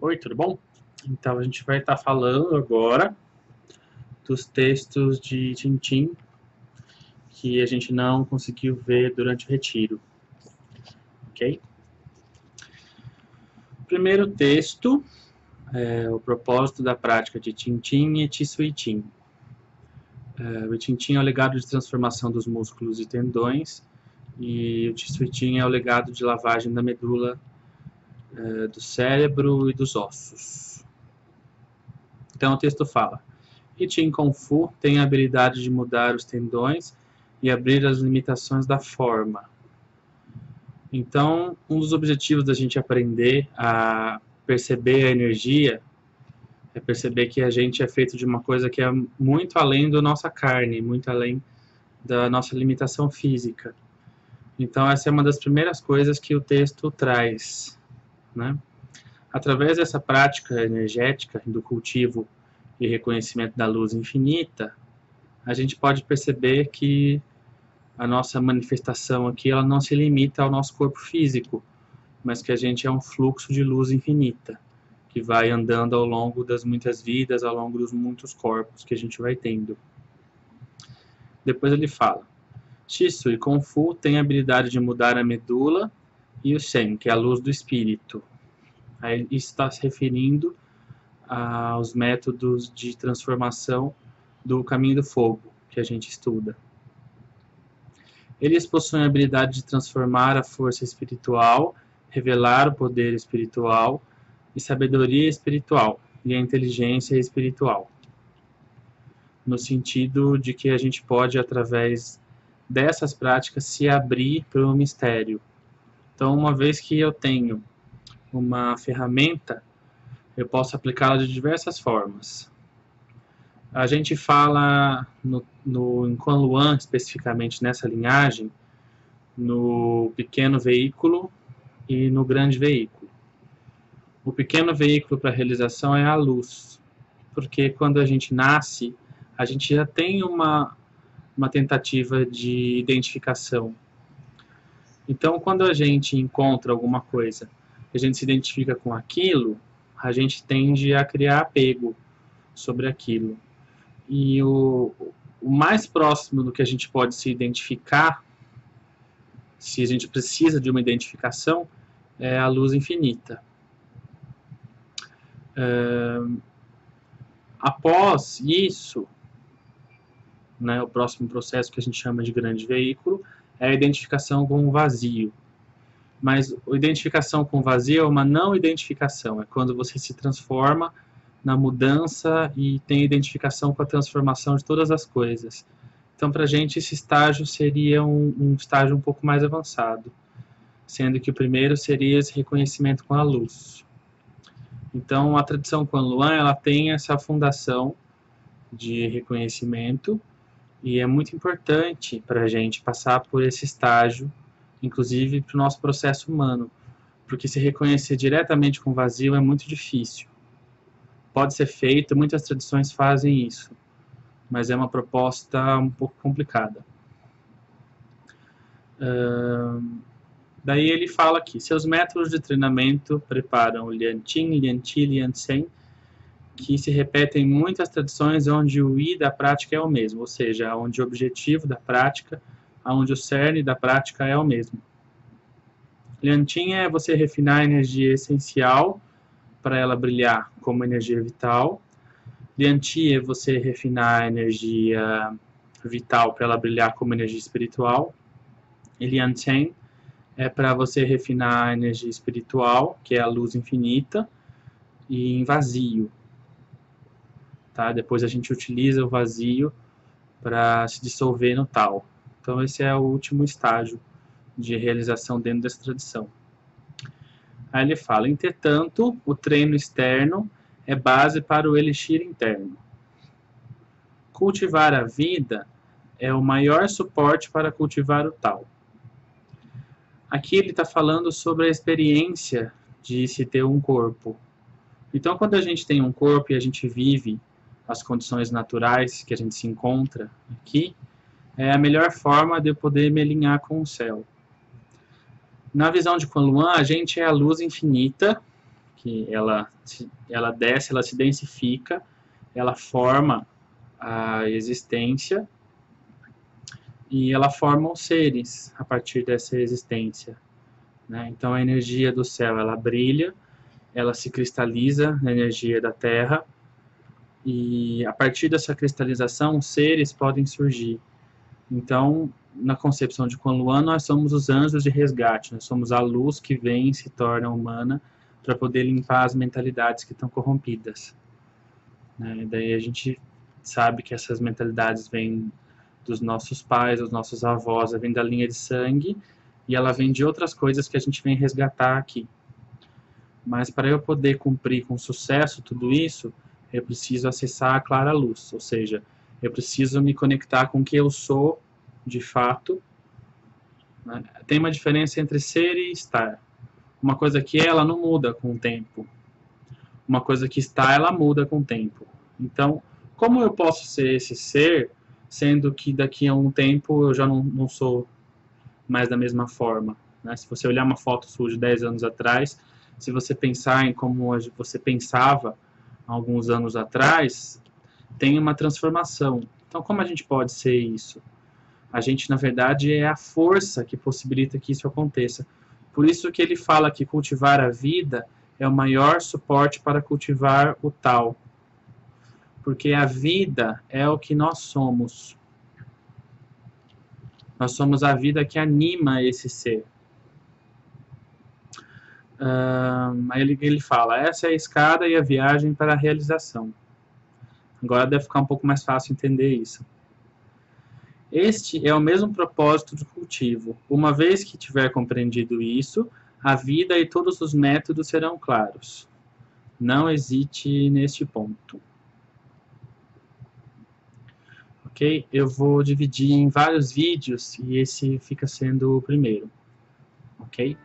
Oi, tudo bom? Então a gente vai estar falando agora dos textos de Tintim que a gente não conseguiu ver durante o retiro, ok? O primeiro texto é o propósito da prática de Tintim e Tisuitim. O Tintim é o legado de transformação dos músculos e tendões e o Tisuitim é o legado de lavagem da medula, do cérebro e dos ossos. Então o texto fala: Itin Kung Fu tem a habilidade de mudar os tendões e abrir as limitações da forma. Então, um dos objetivos da gente aprender a perceber a energia é perceber que a gente é feito de uma coisa que é muito além da nossa carne, muito além da nossa limitação física. Então, essa é uma das primeiras coisas que o texto traz, né? Através dessa prática energética do cultivo e reconhecimento da luz infinita, a gente pode perceber que a nossa manifestação aqui ela não se limita ao nosso corpo físico, mas que a gente é um fluxo de luz infinita, que vai andando ao longo das muitas vidas, ao longo dos muitos corpos que a gente vai tendo. Depois ele fala: Shisu e Kung Fu têm a habilidade de mudar a medula e o Shen, que é a luz do espírito. Aí isso está se referindo aos métodos de transformação do caminho do fogo que a gente estuda. Eles possuem a habilidade de transformar a força espiritual, revelar o poder espiritual e sabedoria espiritual e a inteligência espiritual. No sentido de que a gente pode, através dessas práticas, se abrir para o mistério. Então, uma vez que eu tenho uma ferramenta, eu posso aplicá-la de diversas formas. A gente fala em Quan Luan, especificamente nessa linhagem, no pequeno veículo e no grande veículo. O pequeno veículo para a realização é a luz, porque quando a gente nasce, a gente já tem uma tentativa de identificação. Então, quando a gente encontra alguma coisa, a gente se identifica com aquilo, a gente tende a criar apego sobre aquilo. E o mais próximo do que a gente pode se identificar, se a gente precisa de uma identificação, é a luz infinita. Após isso, né, o próximo processo que a gente chama de grande veículo é a identificação com o vazio. Mas a identificação com o vazio é uma não identificação, é quando você se transforma na mudança e tem identificação com a transformação de todas as coisas. Então, para a gente, esse estágio seria um estágio um pouco mais avançado, sendo que o primeiro seria esse reconhecimento com a luz. Então, a tradição Quan Luan, ela tem essa fundação de reconhecimento e é muito importante para a gente passar por esse estágio, inclusive para o nosso processo humano, porque se reconhecer diretamente com o vazio é muito difícil. Pode ser feito, muitas tradições fazem isso, mas é uma proposta um pouco complicada. Daí ele fala aqui: seus métodos de treinamento preparam o Lianqing, Lianqi, Liansheng, que se repetem em muitas tradições onde o I da prática é o mesmo, ou seja, onde o objetivo da prática, onde o cerne da prática é o mesmo. Lianqing é você refinar a energia essencial para ela brilhar como energia vital. Lianqi é você refinar a energia vital para ela brilhar como energia espiritual. E Liansheng é para você refinar a energia espiritual, que é a luz infinita, e em vazio. Tá? Depois a gente utiliza o vazio para se dissolver no tal. Então esse é o último estágio de realização dentro dessa tradição. Aí ele fala: entretanto, o treino externo é base para o elixir interno. Cultivar a vida é o maior suporte para cultivar o tal. Aqui ele está falando sobre a experiência de se ter um corpo. Então, quando a gente tem um corpo e a gente vive as condições naturais que a gente se encontra aqui, é a melhor forma de eu poder me alinhar com o céu. Na visão de Quan Luan, a gente é a luz infinita que ela desce, ela se densifica, ela forma a existência e ela forma os seres a partir dessa existência, né? Então a energia do céu, ela brilha, ela se cristaliza na energia da Terra e a partir dessa cristalização os seres podem surgir. Então, na concepção de Kuan Luan, nós somos os anjos de resgate, nós somos a luz que vem e se torna humana para poder limpar as mentalidades que estão corrompidas, né? Daí a gente sabe que essas mentalidades vêm dos nossos pais, dos nossos avós, vem da linha de sangue e ela vem de outras coisas que a gente vem resgatar aqui. Mas para eu poder cumprir com sucesso tudo isso, eu preciso acessar a clara luz, ou seja, eu preciso me conectar com o que eu sou de fato, né? Tem uma diferença entre ser e estar. Uma coisa que é, ela não muda com o tempo. Uma coisa que está, ela muda com o tempo. Então, como eu posso ser esse ser, sendo que daqui a um tempo eu já não sou mais da mesma forma, né? Se você olhar uma foto sua de 10 anos atrás, se você pensar em como você pensava há alguns anos atrás, tem uma transformação. Então, como a gente pode ser isso? A gente, na verdade, é a força que possibilita que isso aconteça. Por isso que ele fala que cultivar a vida é o maior suporte para cultivar o tal. Porque a vida é o que nós somos. Nós somos a vida que anima esse ser. Aí ele fala, essa é a escada e a viagem para a realização. Agora deve ficar um pouco mais fácil entender isso. Este é o mesmo propósito do cultivo. Uma vez que tiver compreendido isso, a vida e todos os métodos serão claros. Não hesite neste ponto. Ok? Eu vou dividir em vários vídeos e esse fica sendo o primeiro. Ok?